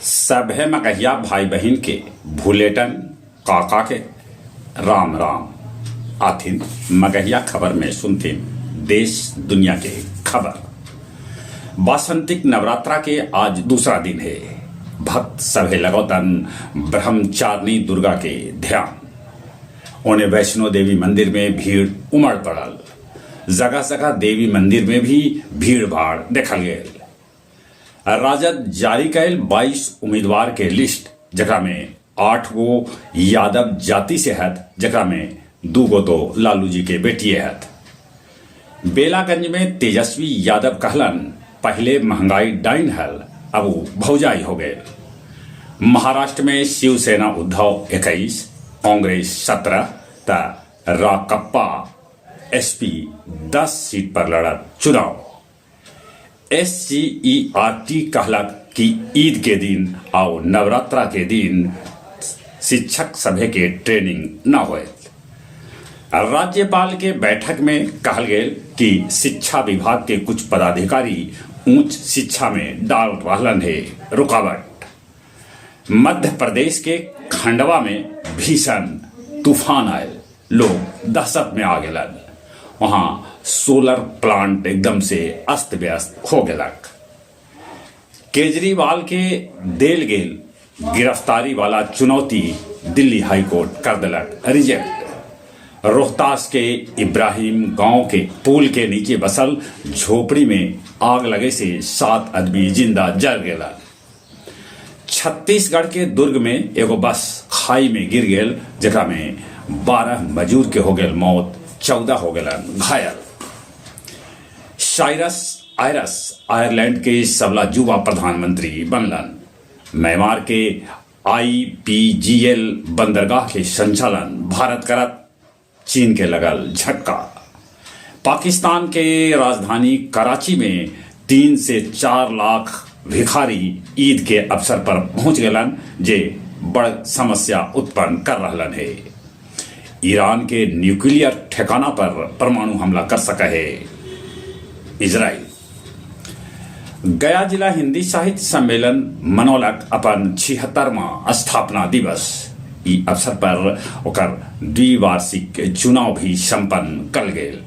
सभे मगहिया भाई बहन के भूलेटन काका के राम राम आथिन मगहिया खबर में सुनथिन देश दुनिया के खबर। वासंतिक नवरात्रा के आज दूसरा दिन है। भक्त सभे लगौतन ब्रह्मचारिणी दुर्गा के ध्यान। उन्हें वैष्णो देवी मंदिर में भीड़ उमड़ पड़ल। जगह जगह देवी मंदिर में भी भीड़ भाड़ देखल गए। राजद जारी कैल 22 उम्मीदवार के लिस्ट, जकरा में 8 गो यादव जाति से हत, जकरा में 2 गो तो लालू जी के बेटिए हत। बेलागंज में तेजस्वी यादव कहलन पहले महंगाई डाइन हल, अब भौजाई हो गए। महाराष्ट्र में शिवसेना उद्धव 21, कांग्रेस 17 त राकप्पा एसपी 10 सीट पर लड़त चुनाव। SCERT कहलक कि ईद के दिन और नवरात्रा के दिन शिक्षक सभे के ट्रेनिंग न होए। राज्यपाल के बैठक में कहल गए कि शिक्षा विभाग के कुछ पदाधिकारी उच्च शिक्षा में डाल रहलन है रुकावट। मध्य प्रदेश के खंडवा में भीषण तूफान आए, लोग दहशत में आ गए। वहां सोलर प्लांट एकदम से अस्त व्यस्त हो गलक। केजरीवाल के देल गेल गिरफ्तारी वाला चुनौती दिल्ली हाईकोर्ट कर दिलक रिजेक्ट। रोहतास के इब्राहिम गांव के पुल के नीचे बसल झोपड़ी में आग लगे से 7 आदमी जिंदा जल गए। छत्तीसगढ़ के दुर्ग में एगो बस खाई में गिर गेल, जकरा में 12 मजूर के हो गए मौत, 14 हो गए घायल। साइरस आयरस आयरलैंड के सबला युवा प्रधानमंत्री बनलन। म्यांमार के IPGL बंदरगाह के संचालन भारत करत, चीन के लगल झटका। पाकिस्तान के राजधानी कराची में 3 से 4 लाख भिखारी ईद के अवसर पर पहुंच गलन, जे बड़ समस्या उत्पन्न कर रहलन है। ईरान के न्यूक्लियर ठिकाना पर परमाणु हमला कर सका है इजराइल। गया जिला हिंदी साहित्य सम्मेलन मनौलक अपन 76वां स्थापना दिवस। ई अवसर पर ओकर द्विवार्षिक चुनाव भी संपन्न कल गए।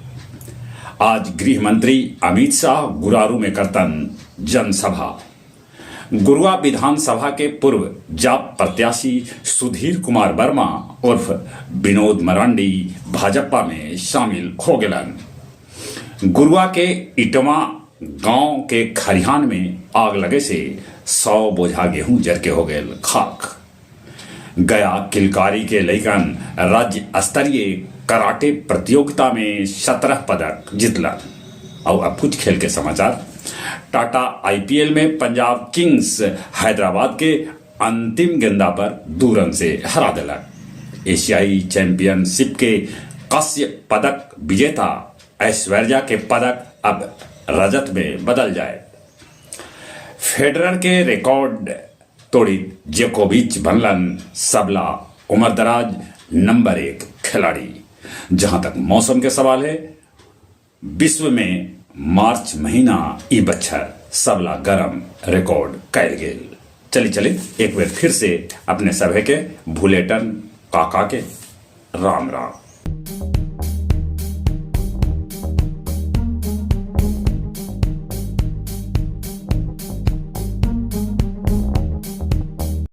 आज गृह मंत्री अमित शाह गुरारू में करतन जनसभा। गुरुआ विधानसभा के पूर्व जाप प्रत्याशी सुधीर कुमार वर्मा उर्फ विनोद मरांडी भाजपा में शामिल हो गलन। गुरुआ के इटवा गांव के खरिहान में आग लगे से 100 बोझा गेहूं जर के हो गए खाक। गया किलकारी के लइकन राज्य स्तरीय कराटे प्रतियोगिता में 17 पदक जीतलन। और अब कुछ खेल के समाचार। टाटा IPL में पंजाब किंग्स हैदराबाद के अंतिम गेंदा पर 2 रन से हरा दिलक। एशियाई चैंपियनशिप के कांस्य पदक विजेता ऐश्वर्या के पदक अब रजत में बदल जाए। फेडरर के रिकॉर्ड तोड़ी जोकोविच बनलन सबला उम्रदराज नंबर 1 खिलाड़ी। जहां तक मौसम के सवाल है, विश्व में मार्च महीना ई बच्छर सबला गरम रिकॉर्ड कैल गेल। चली एक बार फिर से अपने सभे के भूलेटन काका के राम राम।